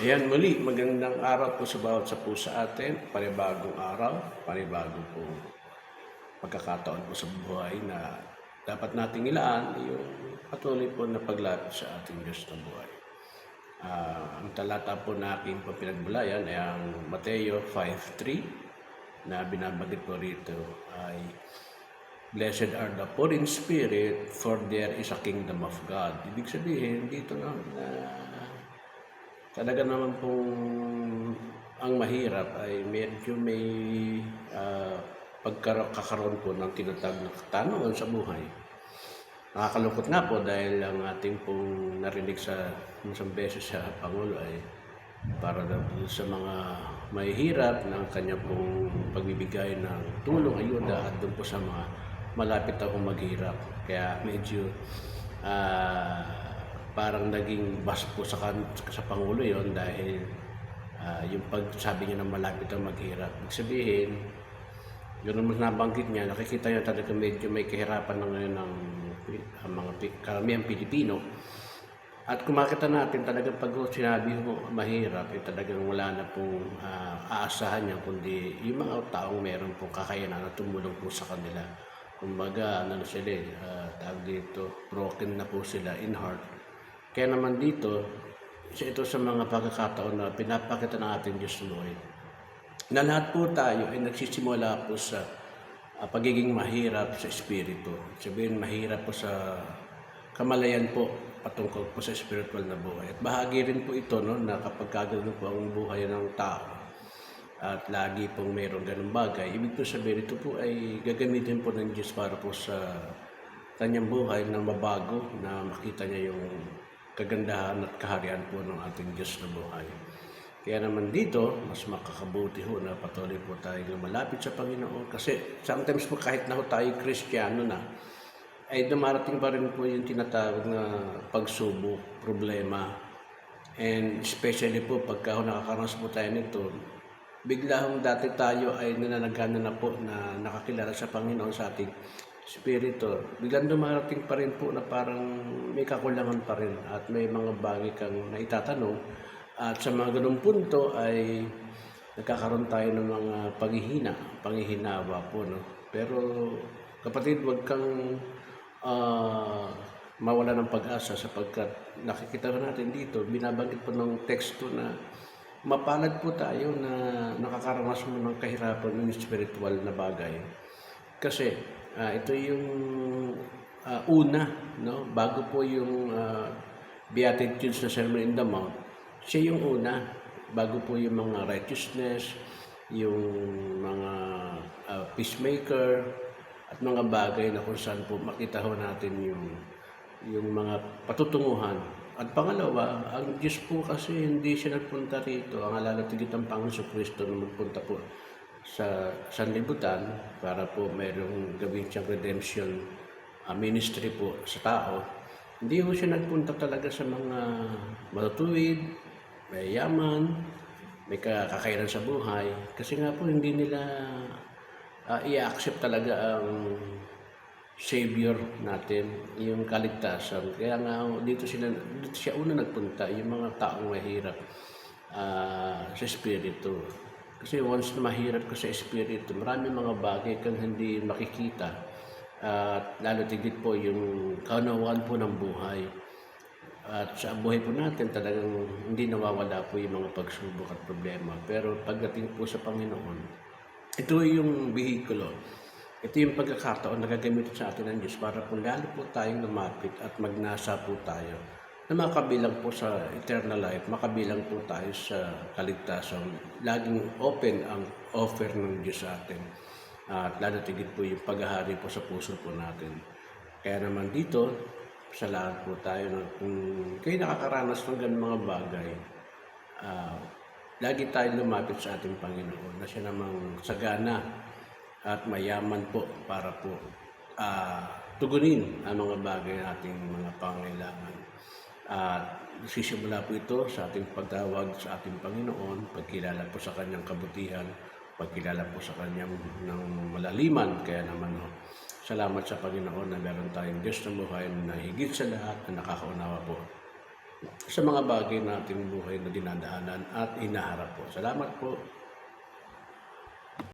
Ayan muli, magandang araw po sa bawat sa atin. Panibagong araw, panibagong po pagkakataon po sa buhay na dapat nating ilaan yung patuloy po na paglapit sa ating Diyos na buhay. Ang talata po na aking pinagbulayan ay ang Mateo 5:3 na binabanggit po rito ay Blessed are the poor in spirit, for there is a kingdom of God. Ibig sabihin, dito na talaga naman pong ang mahirap ay medyo may pagkakaroon po ng tinatawag na katanungan sa buhay. Nakakalungkot nga po dahil ang ating pong narinig sa isang beses sa Pangulo ay para daw sa mga mahihirap ng kanya pong pagbibigay ng tulong, ayuda at doon po sa mga malapit ako maghirap. Kaya medyo parang naging bas po sa Pangulo yon dahil yung pagsabi niya na malapit ang maghirap. Ibig sabihin, yun naman nabanggit niya, nakikita niya talaga medyo may kahirapan na ngayon ng mga karamihang Pilipino. At kung makita natin talagang pag sinabi mo mahirap, talagang wala na pong aasahan niya, kundi yung mga taong meron pong kakayanan na tumulong po sa kanila. Kumbaga, sila, tawag dito, broken na po sila in heart. Kaya naman dito, ito sa mga pagkakataon na pinapakita ng ating Diyos Lord, na lahat po tayo ay nagsisimula po sa pagiging mahirap sa espiritu. Sabihin, mahirap po sa kamalayan po patungkol po sa spiritual na buhay. At bahagi rin po ito na kapag kagano'n po ang buhay ng tao at lagi pong mayroong ganung bagay, ibig po sabihin ito po ay gagamitin po ng Diyos para po sa kanyang buhay na mabago, na makita niya yung kagandahan at kaharian po ng ating Diyos na buhay. Kaya naman dito, mas makakabuti ho na patuloy po tayo lumalapit sa Panginoon, kasi sometimes po kahit na ho tayo Kristiyano na, ay dumarating pa rin po yung tinatawag na pagsubok, problema. And especially po pagka nakakaranas po tayo nito, bigla hong dati tayo ay nananagana na po na nakakilala sa Panginoon, sa ating spirito. Biglang dumarating pa rin po na parang may kakulangan pa rin at may mga bagay kang naitatanong. At sa mga ganung punto ay nagkakaroon tayo ng mga panghihinawa po. Pero kapatid, huwag kang mawala ng pag-asa, sapagkat nakikita natin dito, binabanggit po ng teksto na mapalad po tayo na nakakaranas mo ng kahirapan ng spiritual na bagay. Kasi ito yung una, bago po yung Beatitudes na Sermon in the Mount, siya yung una, bago po yung mga righteousness, yung mga peacemaker, at mga bagay na kung saan po makita ho natin yung mga patutunguhan. At pangalawa, ang Diyos po kasi hindi siya nagpunta rito, ang alalatigit ang Panginoon Kristo na magpunta po sa sanlibutan para po mayroong gawin siyang redemption ministry po sa tao. Hindi po siya nagpunta talaga sa mga matutuwid, may yaman, may kakayanan sa buhay, kasi nga po hindi nila i-accept talaga ang Savior natin, yung kaligtasan. Kaya nga dito siya una nagpunta, yung mga taong mahirap sa espiritu. Kasi once na mahirap ka sa espiritu, marami mga bagay kang hindi makikita. At lalo tigit po yung kaunawaan po ng buhay. At sa buhay po natin talagang hindi nawawala po yung mga pagsubok at problema. Pero pagdating po sa Panginoon, ito yung behikulo. Ito yung pagkakataon na gagamitin sa atin ng Diyos para po lalo po tayong lumapit at magnasa po tayo na makabilang po sa eternal life, makabilang po tayo sa kaligtasan. Laging open ang offer ng Diyos sa atin. At lalo tigit po yung paghahari po sa puso po natin. Kaya naman dito, sa lahat po tayo, kung kayo nakakaranas ng ganun mga bagay, lagi tayong lumapit sa ating Panginoon na siya namang sagana at mayaman po para po tugunin ang mga bagay nating mga pangailangan. At sisimula po ito sa ating pagtawag sa ating Panginoon, pagkilala po sa kanyang kabutihan, pagkilala po sa kanyang ng malaliman. Kaya naman salamat sa Panginoon na meron tayong Diyos na buhay na higit sa lahat na nakakaunawa po sa mga bagay nating buhay na dinadaanan at inaharap po. Salamat po.